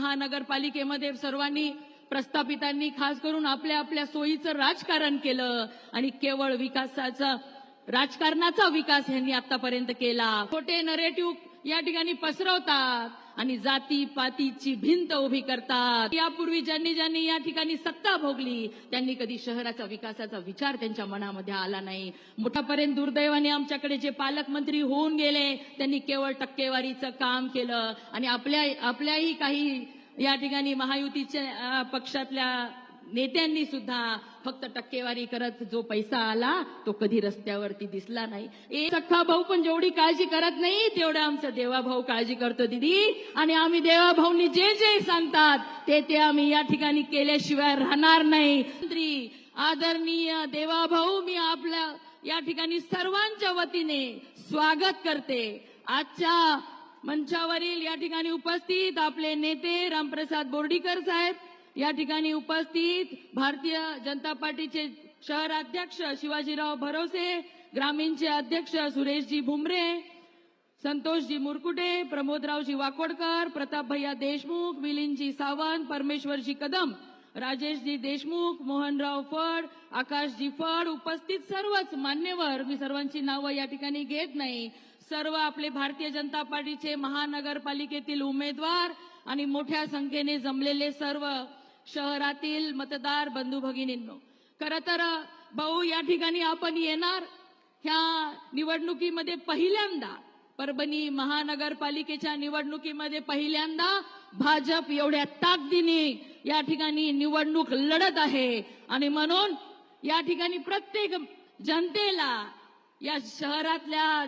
महानगरपालिकेमध्ये सर्वांनी प्रस्थापितांनी खास करून आपल्या आपल्या सोयीचं राजकारण केलं आणि केवळ विकासाचा राजकारणाचा विकास यांनी आतापर्यंत केला। खोटे नरेटिव्ह या ठिकाणी पसरवतात आणि जाती पातीची भिंत उभी करतात। यापूर्वी ज्यांनी ज्यांनी या ठिकाणी सत्ता भोगली त्यांनी कधी शहराचा विकासाचा विचार त्यांच्या मनामध्ये आला नाही। मोठ्यापर्यंत दुर्दैवाने आमच्याकडे जे पालकमंत्री होऊन गेले त्यांनी केवळ टक्केवारीचं काम केलं आणि आपल्याही काही या ठिकाणी महायुतीच्या पक्षातल्या नेत्यांनी सुद्धा फक्त टक्केवारी करत जो पैसा आला तो कधी रस्त्यावरती दिसला नाही। एक सख्खा भाऊ पण जेवढी काळजी करत नाही तेवढं आमचा देवा भाऊ काळजी करतो दीदी, आणि आम्ही देवा भाऊंनी जे जे सांगतात ते आम्ही या ठिकाणी केल्याशिवाय राहणार नाही। मंत्री आदरणीय देवा भाऊ, मी आपल्या या ठिकाणी सर्वांच्या वतीने स्वागत करते। आजच्या मंचावरील या ठिकाणी उपस्थित आपले नेते रामप्रसाद बोर्डीकर साहेब, या ठिकाणी उपस्थित भारतीय जनता पार्टीचे शहर अध्यक्ष शिवाजीराव भरोसे, ग्रामीणचे अध्यक्ष सुरेशजी भुमरे, संतोषजी मुरकुटे, प्रमोदरावजी वाकोडकर, प्रताप भैया देशमुख, मिलिंदजी सावंत, परमेश्वरजी कदम, राजेशजी देशमुख, मोहनराव फड, आकाशजी फड, उपस्थित सर्वच मान्यवर, मी सर्वांची नावं या ठिकाणी घेत नाही, सर्व आपले भारतीय जनता पार्टीचे महानगरपालिकेतील उमेदवार आणि मोठ्या संख्येने जमलेले सर्व शहरातील मतदार बंधू भगिनींनो, खरं तर भाऊ या ठिकाणी आपण येणार ह्या निवडणुकीमध्ये पहिल्यांदा, परभणी महानगरपालिकेच्या निवडणुकीमध्ये पहिल्यांदा भाजप एवढ्या ताकदीने या ठिकाणी निवडणूक लढत आहे आणि म्हणून या ठिकाणी प्रत्येक जनतेला या शहरातल्या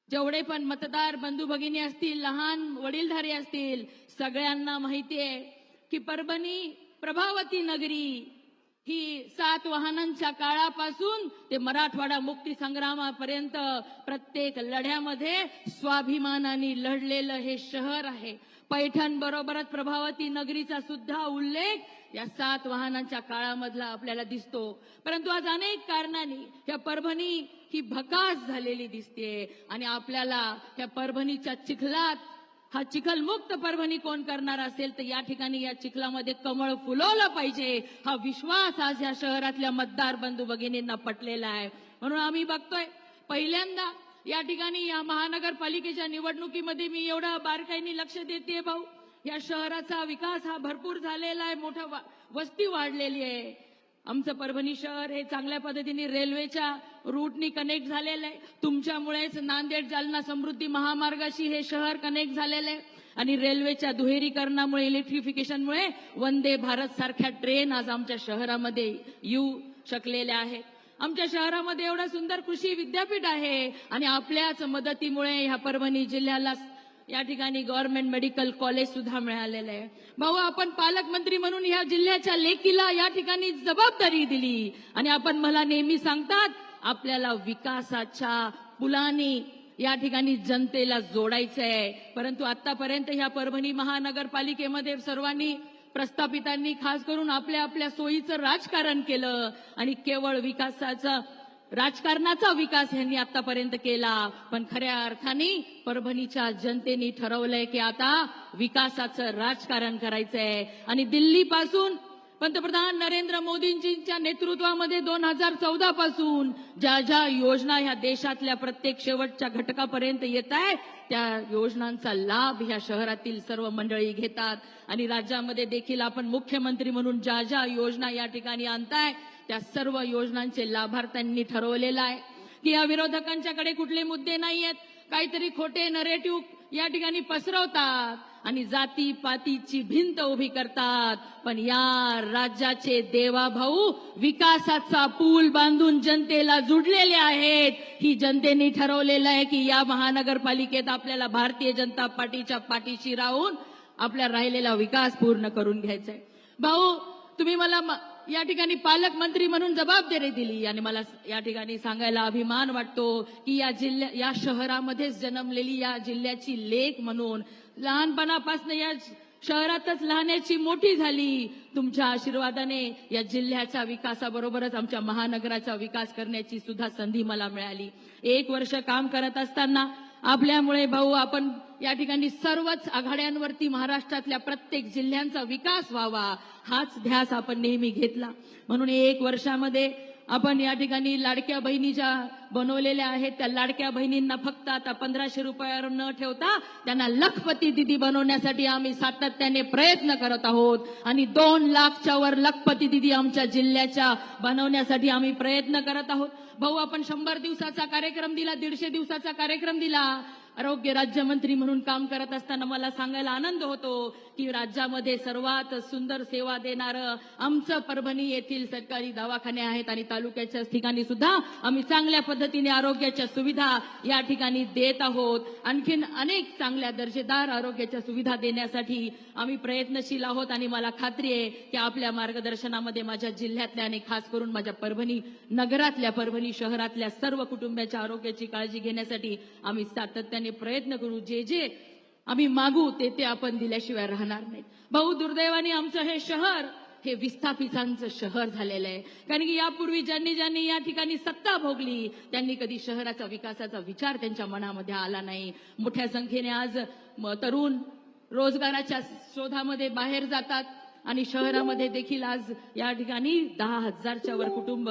जेवढे पण मतदार बंधू भगिनी असतील, लहान वडीलधारी असतील, सगळ्यांना माहिती आहे की परभणी प्रभावती नगरी ही 7 वाहनांच्या काळापासून ते मराठवाडा मुक्ती संग्रामापर्यंत प्रत्येक लढ्यामध्ये स्वाभिमानाने लढलेलं हे शहर आहे। पैठण बरोबरच प्रभावती नगरीचा सुद्धा उल्लेख या 7 वाहनांच्या काळामधला आपल्याला दिसतो, परंतु आज अनेक कारणांनी या परभणी ही भकास झालेली दिसते आणि आपल्याला या परभणीच्या चिखलात हा चिखलमुक्त परभणी कोण करणार असेल तर या ठिकाणी या चिखलामध्ये कमळ फुलवलं पाहिजे, हा विश्वास आज या शहरातल्या मतदार बंधू भगिनींना पटलेला आहे। म्हणून आम्ही बघतोय पहिल्यांदा या ठिकाणी या महानगरपालिकेच्या निवडणुकीमध्ये मी एवढा बारकाईने लक्ष देते भाऊ, या शहराचा विकास हा भरपूर झालेला आहे, मोठा वस्ती वाढलेली आहे। आमचं परभणी शहर हे चांगल्या पद्धतीने रेल्वेच्या रूटनी कनेक्ट झालेलं आहे, तुमच्यामुळेच नांदेड जालना समृद्धी महामार्गाशी हे शहर कनेक्ट झालेलं आहे आणि रेल्वेच्या दुहेरीकरणामुळे, इलेक्ट्रिफिकेशनमुळे वंदे भारत सारख्या ट्रेन आज आमच्या शहरामध्ये येऊ शकलेल्या आहेत। आमच्या शहरामध्ये एवढं सुंदर कृषी विद्यापीठ आहे आणि आपल्याच मदतीमुळे ह्या परभणी जिल्ह्याला या ठिकाणी गव्हर्नमेंट मेडिकल कॉलेज सुद्धा मिळालेलं आहे। भाऊ, आपण पालकमंत्री म्हणून ह्या जिल्ह्याच्या लेकीला या ठिकाणी जबाबदारी दिली आणि आपण मला नेहमी सांगतात आपल्याला विकासाच्या पुलाने या ठिकाणी जनतेला जोडायचंय, परंतु आतापर्यंत ह्या परभणी महानगरपालिकेमध्ये सर्वांनी प्रस्थापितांनी खास करून आपल्या आपल्या सोयीचं राजकारण केलं आणि केवळ विकासाचा राजकारणाचा विकास यांनी आतापर्यंत केला, पण खऱ्या अर्थाने परभणीच्या जनतेने ठरवलंय की आता विकासाचं राजकारण करायचंय आणि दिल्लीपासून पंतप्रधान नरेंद्र मोदींच्या नेतृत्वामध्ये 2014 पासून ज्या ज्या योजना ह्या देशातल्या प्रत्येक शेवटच्या घटकापर्यंत येत आहे त्या योजनांचा लाभ ह्या शहरातील सर्व मंडळी घेतात आणि राज्यामध्ये देखील आपण मुख्यमंत्री म्हणून ज्या ज्या योजना या ठिकाणी आणताय त्या सर्व योजनांचे लाभार्थ्यांनी ठरवलेलं आहे की या विरोधकांच्याकडे कुठले मुद्दे नाहीयेत, काहीतरी खोटे नरेटिव्ह या ठिकाणी पसरवतात आणि जाती पातीची भिंत उभी करतात, पण या राज्याचे देवा भाऊ विकासाचा पूल बांधून जनतेला जुडलेले आहेत। ही जनतेने ठरवलेलं आहे की या महानगरपालिकेत आपल्याला भारतीय जनता पार्टीच्या पाठीशी राहून आपला राहिलेला विकास पूर्ण करून घ्यायचा आहे। भाऊ, तुम्ही मला या ठिकाणी पालकमंत्री म्हणून जबाबदारी दिली आणि मला या ठिकाणी सांगायला अभिमान वाटतो की या शहरामध्येच जन्मलेली या जिल्ह्याची लेक म्हणून लहानपणापासून या शहरातच लहानाची मोठी झाली, तुमच्या आशीर्वादाने या जिल्ह्याच्या विकासाबरोबरच आमच्या महानगराचा विकास करण्याची सुद्धा संधी मला मिळाली। 1 वर्ष काम करत असताना आपल्यामुळे भाऊ आपण या ठिकाणी सर्वच आघाड्यांवरती महाराष्ट्रातल्या प्रत्येक जिल्ह्यांचा विकास व्हावा हाच ध्यास आपण नेहमी घेतला. म्हणून 1 वर्षामध्ये आपण या ठिकाणी लाडक्या बहिणी ज्या बनवलेल्या आहेत त्या लाडक्या बहिणींना फक्त आता 1500 रुपयावर न ठेवता त्यांना लखपती दीदी बनवण्यासाठी आम्ही सातत्याने प्रयत्न करत आहोत आणि 2 लाखच्या वर लखपती दीदी आमच्या जिल्ह्याच्या बनवण्यासाठी आम्ही प्रयत्न करत आहोत. भाऊ, आपण 100 दिवसाचा कार्यक्रम दिला, 150 दिवसाचा कार्यक्रम दिला. आरोग्य राज्यमंत्री म्हणून काम करत असताना मला सांगायला आनंद होतो की राज्यामध्ये सर्वात सुंदर सेवा देणारं आमचं परभणी येथील सरकारी दवाखाने आहेत आणि तालुक्याच्या ठिकाणी सुद्धा आम्ही चांगल्या पद्धतीने आरोग्याच्या सुविधा या ठिकाणी देत आहोत. आणखीन अनेक चांगल्या दर्जेदार आरोग्याच्या सुविधा देण्यासाठी आम्ही प्रयत्नशील आहोत आणि मला खात्री आहे की आपल्या मार्गदर्शनामध्ये माझ्या जिल्ह्यातल्या आणि खास करून माझ्या परभणी नगरातल्या, परभणी शहरातल्या सर्व कुटुंबाच्या आरोग्याची काळजी घेण्यासाठी आम्ही सातत्याने प्रयत्न करू. जे जे आम्ही मागू ते आपण दिल्याशिवाय राहणार नाहीत. भाऊ, दुर्दैवाने आमचं हे शहर हे विस्थापितांचं शहर झालेलं आहे. कारण की यापूर्वी ज्यांनी या ठिकाणी सत्ता भोगली त्यांनी कधी शहराचा विकासाचा विचार त्यांच्या मनामध्ये आला नाही. मोठ्या संख्येने आज तरुण रोजगाराच्या शोधामध्ये बाहेर जातात आणि शहरामध्ये देखील आज या ठिकाणी 10,000च्या वर कुटुंब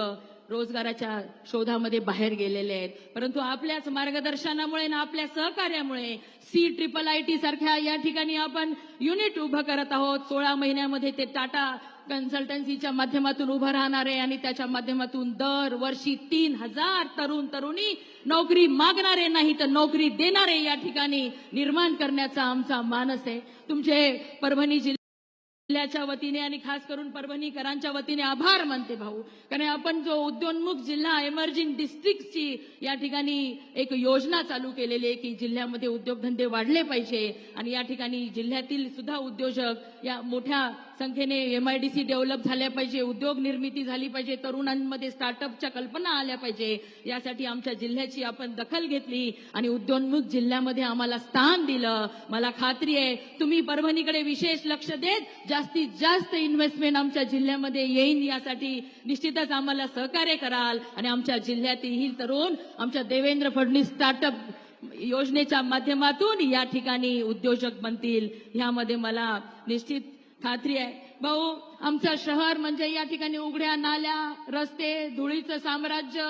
रोजगाराच्या शोधामध्ये बाहेर गेलेले आहेत. परंतु आपल्याच मार्गदर्शनामुळे ना आपल्या सहकार्यामुळे CIIT सारख्या या ठिकाणी आपण युनिट उभं करत आहोत. 16 महिन्यामध्ये ते टाटा कन्सल्टन्सीच्या माध्यमातून उभं राहणार आहे आणि त्याच्या माध्यमातून दरवर्षी 3,000 तरुण तरुणी नोकरी मागणारे नाही तर नोकरी देणारे या ठिकाणी निर्माण करण्याचा आमचा मानस आहे. तुमचे परभणी जिल्ह्याच्या वतीने आणि खास करून परभणीकरांच्या वतीने आभार मानते भाऊ. कारण आपण जो उद्योन्मुख जिल्हा एमर्जिंग डिस्ट्रिक्टची या ठिकाणी एक योजना चालू केलेली आहे की जिल्ह्यामध्ये उद्योगधंदे वाढले पाहिजे आणि या ठिकाणी जिल्ह्यातील सुद्धा उद्योजक या मोठ्या संख्येने MIDC डेव्हलप झाल्या पाहिजे, उद्योग निर्मिती झाली पाहिजे, तरुणांमध्ये स्टार्टअपच्या कल्पना आल्या पाहिजे. यासाठी आमच्या जिल्ह्याची आपण दखल घेतली आणि उद्योन्मुख जिल्ह्यामध्ये आम्हाला स्थान दिलं. मला खात्री आहे तुम्ही परभणीकडे विशेष लक्ष देत जास्तीत जास्त इन्व्हेस्टमेंट आमच्या जिल्ह्यामध्ये येईल यासाठी निश्चितच आम्हाला सहकार्य कराल आणि आमच्या जिल्ह्यातील तरुण आमच्या देवेंद्र फडणवीस स्टार्टअप योजनेच्या माध्यमातून या ठिकाणी उद्योजक बनतील ह्यामध्ये मला निश्चित खात्री आहे. भाऊ, आमचं शहर म्हणजे या ठिकाणी उघड्या नाल्या, रस्ते, धुळीचं साम्राज्य,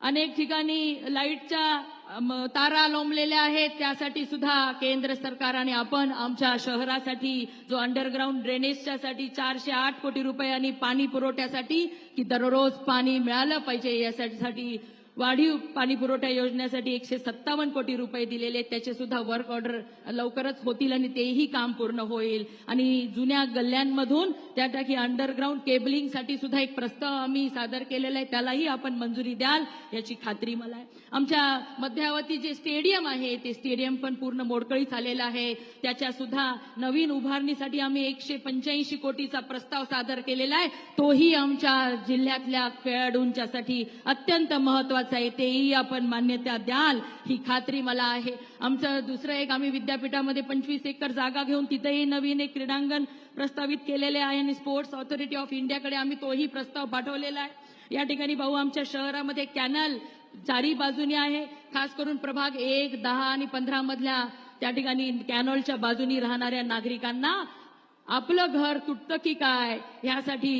अनेक ठिकाणी लाईटच्या तारा लोंबलेल्या आहेत. त्यासाठी सुद्धा केंद्र सरकार आणि आपण आमच्या शहरासाठी जो अंडरग्राऊंड ड्रेनेजच्यासाठी 408 कोटी रुपये आणि पाणी पुरवठ्यासाठी की दररोज पाणी मिळालं पाहिजे यासाठी वाढीव पाणी पुरवठा योजनेसाठी 157 कोटी रुपये दिलेले आहेत. त्याचे सुद्धा वर्क ऑर्डर लवकरच होतील आणि तेही काम पूर्ण होईल. आणि जुन्या गल्ल्यांमधून त्या टाकी अंडरग्राऊंड केबलिंगसाठी सुद्धा एक प्रस्ताव आम्ही सादर केलेला आहे, त्यालाही आपण मंजुरी द्याल याची खात्री मला आहे. आमच्या मध्यावती जे स्टेडियम आहे ते स्टेडियम पण पूर्ण मोडकळीस आलेलं आहे. त्याच्या सुद्धा नवीन उभारणीसाठी आम्ही 185 कोटीचा प्रस्ताव सादर केलेला आहे. तोही आमच्या जिल्ह्यातल्या खेळाडूंच्यासाठी अत्यंत महत्त्वाचा आहे, तेही आपण मान्यता द्याल ही खात्री मला आहे. आमचं दुसरं एक आम्ही विद्यापीठामध्ये 25 एकर जागा घेऊन तिथेही नवीन एक क्रीडांगण प्रस्तावित केलेले आहे आणि स्पोर्ट्स ऑथॉरिटी ऑफ इंडियाकडे आम्ही तोही प्रस्ताव पाठवलेला आहे. या ठिकाणी भाऊ आमच्या शहरामध्ये कॅनल चारी बाजूनी आहे. खास करून प्रभाग 1, 10 आणि 15 मधल्या त्या ठिकाणी कॅनॉलच्या बाजूनी राहणाऱ्या नागरिकांना आपलं घर तुटतं की काय यासाठी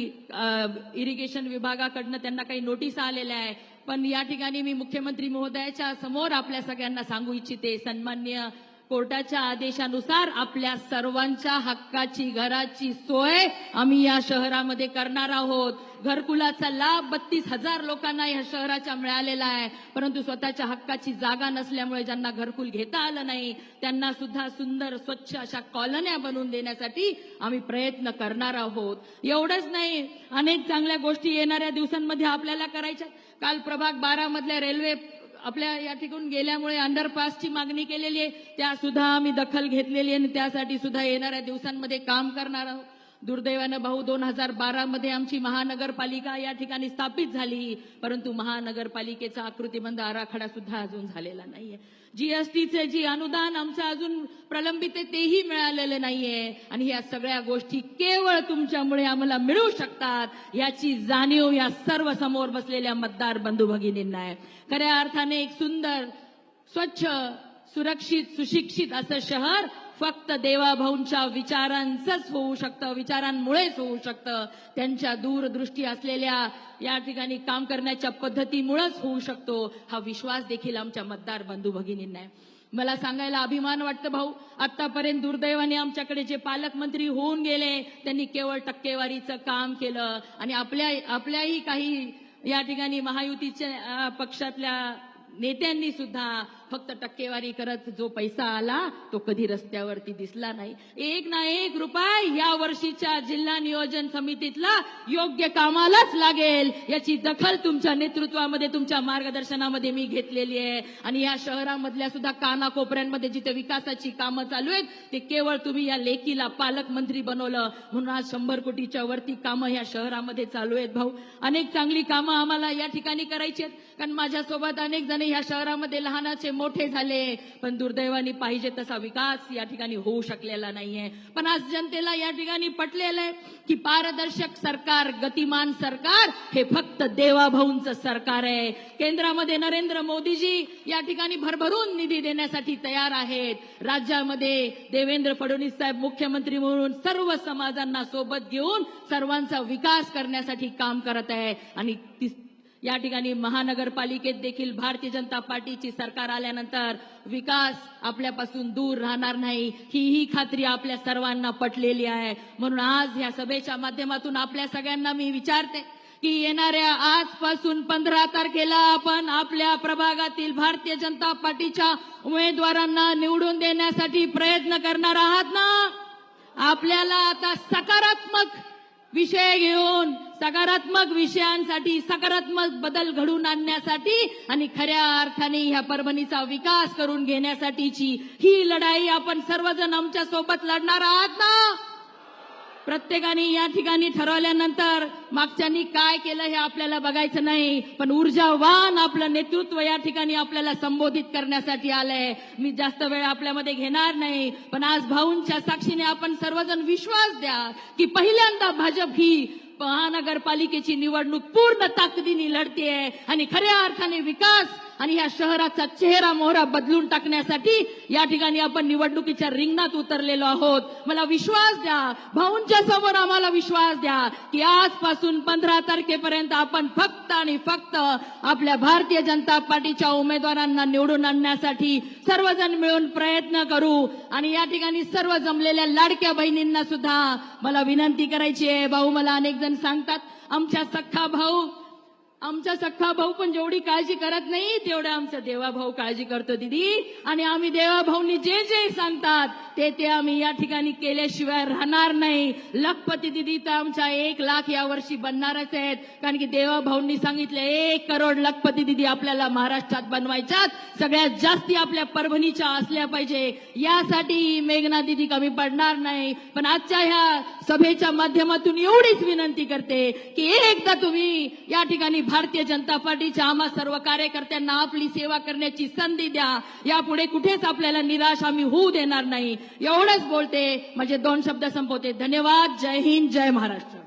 इरिगेशन विभागाकडनं त्यांना काही नोटीस आलेल्या आहे. पण या ठिकाणी मी मुख्यमंत्री महोदयाच्या समोर आपल्या सगळ्यांना सांगू इच्छिते, सन्माननीय कोर्टाच्या आदेशानुसार आपल्या सर्वांच्या हक्काची घराची सोय आम्ही या शहरामध्ये करणार आहोत. घरकुलाचा लाभ 32,000 लोकांना या शहराच्या मिळालेला आहे. परंतु स्वतःच्या हक्काची जागा नसल्यामुळे ज्यांना घरकुल घेता आलं नाही त्यांना सुद्धा सुंदर स्वच्छ अशा कॉलन्या बनवून देण्यासाठी आम्ही प्रयत्न करणार आहोत. एवढंच नाही, अनेक चांगल्या गोष्टी येणाऱ्या दिवसांमध्ये आपल्याला करायच्या. काल प्रभाग 12 मधल्या रेल्वे आपल्या या ठिकाणी गेल्यामुळे अंडरपासची मागणी केलेली आहे, त्या सुद्धा आम्ही दखल घेतलेली आहे आणि त्यासाठी सुद्धा येणाऱ्या दिवसांमध्ये काम करणार आहोत. दुर्दैवानं भाऊ 2012 मध्ये आमची महानगरपालिका या ठिकाणी स्थापित झाली, परंतु महानगरपालिकेचा आकृतिबंध आराखडा सुद्धा अजून झालेला नाहीये. GSTचे जी अनुदान आमचं अजून प्रलंबित आहे तेही मिळालेलं नाहीये आणि या सगळ्या गोष्टी केवळ तुमच्यामुळे आम्हाला मिळू शकतात याची जाणीव या सर्व समोर बसलेल्या मतदार बंधू भगिनींना आहे. खऱ्या अर्थाने एक सुंदर, स्वच्छ, सुरक्षित सुशिक्षित असं शहर फक्त देवाभाऊंच्या विचारांचंच होऊ शकतं, विचारांमुळेच होऊ शकतं. त्यांच्या दूरदृष्टी असलेल्या या ठिकाणी काम करण्याच्या पद्धतीमुळेच होऊ शकतो. हा विश्वास देखील आमच्या मतदार बंधू भगिनींना आहे. मला सांगायला अभिमान वाटतं भाऊ, आतापर्यंत दुर्दैवाने आमच्याकडे जे पालकमंत्री होऊन गेले त्यांनी केवळ टक्केवारीचं काम केलं आणि आपल्याही काही या ठिकाणी महायुतीच्या पक्षातल्या नेत्यांनी सुद्धा फक्त टक्केवारी करत जो पैसा आला तो कधी रस्त्यावरती दिसला नाही. एक ना एक रुपया या वर्षीच्या जिल्हा नियोजन समितीतला योग्य कामालाच लागेल याची दखल तुमच्या नेतृत्वामध्ये तुमच्या मार्गदर्शनामध्ये मी घेतलेली आहे. आणि या शहरामधल्या सुद्धा कानाकोपऱ्यांमध्ये जिथे विकासाची कामं चालू आहेत ते केवळ तुम्ही या लेकीला पालकमंत्री बनवलं म्हणून आज 100 कोटीच्या वरती कामं या शहरामध्ये चालू आहेत. भाऊ, अनेक चांगली कामं आम्हाला या ठिकाणी करायची आहेत, कारण माझ्यासोबत अनेक जण या शहरामध्ये लहानाचे मोठे झाले, पण दुर्दैवाने पाहिजे तसा विकास या ठिकाणी होऊ शकलेला नाहीये. पण आज जनतेला या ठिकाणी पटलेलं आहे की पारदर्शक सरकार, गतिमान सरकार हे फक्त देवाभाऊंचं सरकार आहे. केंद्रामध्ये नरेंद्र मोदीजी या ठिकाणी भरभरून निधी देण्यासाठी तयार आहेत. राज्यामध्ये देवेंद्र फडणवीस साहेब मुख्यमंत्री म्हणून सर्व समाजांना सोबत घेऊन सर्वांचा विकास करण्यासाठी काम करत आहे. आणि या ठिकाणी महानगरपालिकेत देखील भारतीय जनता पार्टीची सरकार आल्यानंतर विकास आपल्यापासून दूर राहणार नाही ही खात्री आपल्या सर्वांना पटलेली आहे. म्हणून आज या सभेच्या माध्यमातून आपल्या सगळ्यांना मी विचारते की येणाऱ्या आजपासून 15 तारखेला आपण आपल्या प्रभागातील भारतीय जनता पार्टीच्या उमेदवारांना निवडून देण्यासाठी प्रयत्न करणार आहात ना? आपल्याला आता सकारात्मक विषय घेऊन सकारात्मक विषयांसाठी सकारात्मक बदल घडवून आणण्यासाठी आणि खऱ्या अर्थाने ह्या परभणीचा विकास करून घेण्यासाठीची ही लढाई आपण सर्वजण आमच्या सोबत लढणार आहात ना? प्रत्येकाने या ठिकाणी ठरवल्यानंतर मागच्यांनी काय केलं हे आपल्याला बघायचं नाही, पण ऊर्जावान आपलं नेतृत्व या ठिकाणी आपल्याला संबोधित करण्यासाठी आलंय. मी जास्त वेळ आपल्यामध्ये घेणार नाही, पण आज भाऊंच्या साक्षीने आपण सर्वजण विश्वास द्या की पहिल्यांदा भाजप ही महानगरपालिकेची निवडणूक पूर्ण ताकदीने लढतेय आणि खऱ्या अर्थाने विकास आणि या शहराचा चेहरा मोहरा बदलून टाकण्यासाठी या ठिकाणी आपण निवडणुकीच्या रिंगणात उतरलेलो आहोत. मला विश्वास द्या, भाऊंच्या समोर आम्हाला विश्वास द्या की आजपासून 15 तारखेपर्यंत आपण फक्त आणि फक्त आपल्या भारतीय जनता पार्टीच्या उमेदवारांना निवडून आणण्यासाठी सर्वजण मिळून प्रयत्न करू. आणि या ठिकाणी सर्व जमलेल्या लाडक्या बहिणींना सुद्धा मला विनंती करायची आहे. भाऊ, मला अनेक जण सांगतात आमचा सख्खा भाऊ पण जेवढी काळजी करत नाही तेवढं आमचा देवाभाऊ काळजी करतो दीदी. आणि आम्ही देवाभाऊंनी जे जे सांगतात ते आम्ही या ठिकाणी केल्याशिवाय राहणार नाही. लखपती दिदी तर आमच्या 1 लाख या वर्षी बनणारच आहेत, कारण की देवाभाऊंनी सांगितलं 1 करोड लखपती दिदी आपल्याला महाराष्ट्रात बनवायच्यात, सगळ्यात जास्ती आपल्या परभणीच्या असल्या पाहिजे. यासाठी मेघना दिदी कमी पडणार नाही. पण आजच्या ह्या सभेच्या माध्यमातून एवढीच विनंती करते की एकदा तुम्ही या ठिकाणी भारतीय जनता पार्टीच्या आम्हा सर्व कार्यकर्त्यांना आपली सेवा करण्याची संधी द्या. यापुढे कुठेच आपल्याला निराश आम्ही होऊ देणार नाही. एवढंच बोलते, माझे 2 शब्द संपवते. धन्यवाद. जय हिंद, जय महाराष्ट्र.